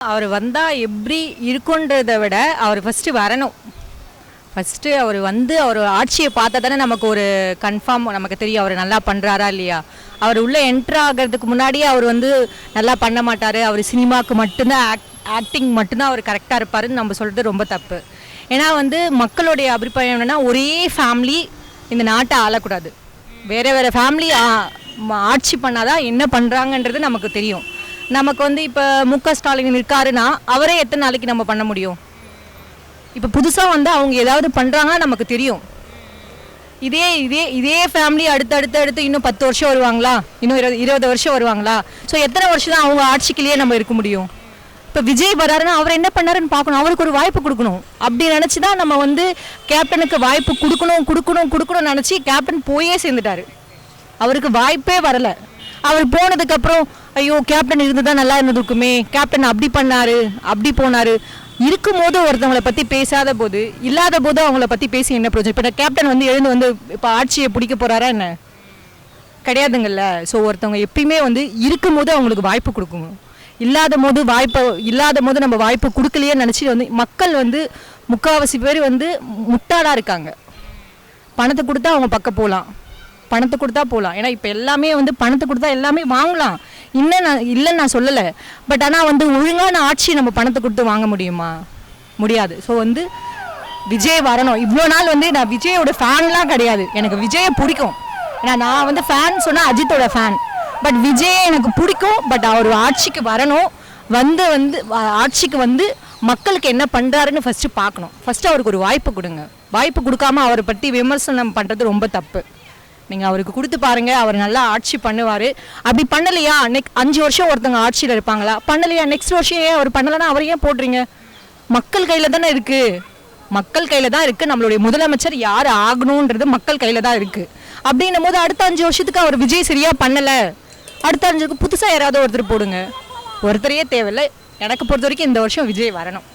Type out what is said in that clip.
அவர் வந்தா எப்படி இருக்குன்றத விட, அவர் ஃபர்ஸ்ட்டு வரணும். ஃபர்ஸ்ட்டு அவர் வந்து அவர் ஆட்சிய பார்த்தா தானே நமக்கு ஒரு கன்ஃபார்ம் நமக்கு தெரியும். அவர் நல்லா பண்றாரா இல்லையா? அவர் உள்ள என்டர் ஆகுறதுக்கு முன்னாடியே அவர் வந்து நல்லா பண்ண மாட்டாரு. அவர் சினிமாக்கு மட்டும்தான் ஆக்டிங் மட்டும்தான் அவர் கரெக்ட்டா இருப்பாருன்னு நம்ம சொல்றது ரொம்ப தப்பு. ஏன்னா வந்து மக்களுடைய அபிப்பிராயம் என்னன்னா, ஒரே ஃபேமிலி இந்த நாட்டை ஆளக்கூடாது. வேற வேற ஃபேமிலி ஆட்சி பண்ணாதான் என்ன பண்றாங்கன்றது நமக்கு தெரியும். நமக்கு வந்து இப்போ முக ஸ்டாலின் இருக்காருன்னா அவரே எத்தனை நாளைக்கு நம்ம பண்ண முடியும்? இப்போ புதுசாக வந்து அவங்க ஏதாவது பண்ணுறாங்கன்னா நமக்கு தெரியும். இதே இதே இதே ஃபேமிலி அடுத்து இன்னும் 10 வருஷம் வருவாங்களா? இன்னும் 20 வருஷம் வருவாங்களா? ஸோ எத்தனை வருஷம் தான் அவங்க ஆட்சிக்கிலேயே நம்ம இருக்க முடியும்? இப்போ விஜய் வராருன்னா அவர் என்ன பண்ணாருன்னு பார்க்கணும். அவருக்கு ஒரு வாய்ப்பு கொடுக்கணும். அப்படி நினச்சி தான் நம்ம வந்து கேப்டனுக்கு வாய்ப்பு கொடுக்கணும்னு நினச்சி கேப்டன் போயே சேர்ந்துட்டாரு. அவருக்கு வாய்ப்பே வரலை. அவர் போனதுக்கப்புறம் ஐயோ கேப்டன் இருந்து தான் நல்லா இருந்திருக்குமே, கேப்டன் அப்படி பண்ணாரு அப்படி போனாரு. இருக்கும்போது ஒருத்தவங்களை பற்றி பேசாத போது, இல்லாத போது அவங்கள பற்றி பேசி என்ன பிரயோஜனம்? இப்போ கேப்டன் வந்து எழுந்து வந்து இப்போ ஆட்சியை பிடிக்க போகிறாரா என்ன? கிடையாதுங்கள்ல. ஸோ ஒருத்தவங்க எப்பயுமே வந்து இருக்கும்போது அவங்களுக்கு வாய்ப்பு கொடுக்கணும். இல்லாத போது நம்ம வாய்ப்பு கொடுக்கலையே நினச்சி வந்து மக்கள் வந்து முக்கால்வாசி பேர் வந்து முட்டாளாக இருக்காங்க. பணத்தை கொடுத்தா அவங்க பக்கம் போகலாம், பணத்தை கொடுத்தா போகலாம். ஏன்னா இப்போ எல்லாமே வந்து பணத்தை கொடுத்தா எல்லாமே வாங்கலாம். இல்லைன்னு நான் சொல்லலை. பட் ஆனால் வந்து ஒழுங்கான ஆட்சி நம்ம பணத்தை கொடுத்து வாங்க முடியுமா? முடியாது. ஸோ வந்து விஜய் வரணும். இவ்வளோ நாள் வந்து நான் விஜயோட ஃபேன்லாம் கிடையாது. எனக்கு விஜயை பிடிக்கும். ஏன்னா நான் வந்து ஃபேன் சொன்னால் அஜித்தோட ஃபேன். பட் விஜய் எனக்கு பிடிக்கும். பட் அவர் ஆட்சிக்கு வரணும். வந்து ஆட்சிக்கு வந்து மக்களுக்கு என்ன பண்ணுறாருன்னு ஃபஸ்ட்டு பார்க்கணும். ஃபஸ்ட்டு அவருக்கு ஒரு வாய்ப்பு கொடுங்க. வாய்ப்பு கொடுக்காம அவரை பற்றி விமர்சனம் பண்ணுறது ரொம்ப தப்பு. நீங்கள் அவருக்கு கொடுத்து பாருங்கள், அவர் நல்லா ஆட்சி பண்ணுவார். அப்படி பண்ணலையா 5 வருஷம் ஒருத்தவங்க ஆட்சியில் இருப்பாங்களா? பண்ணலையா நெக்ஸ்ட் வருஷம் ஏன் அவர் பண்ணலைன்னா அவர் ஏன் போடுறீங்க? மக்கள் கையில் தானே இருக்குது. மக்கள் கையில் தான் இருக்குது. நம்மளுடைய முதலமைச்சர் யார் ஆகணுன்றது மக்கள் கையில் தான் இருக்குது. அப்படின்னும் போது அடுத்த 5 வருஷத்துக்கு அவர் விஜய் சரியாக பண்ணலை, அடுத்த 5 புதுசாக யாராவது ஒருத்தர் போடுங்க. ஒருத்தரையே தேவையில்லை. எனக்கு பொறுத்த வரைக்கும் இந்த வருஷம் விஜய் வரணும்.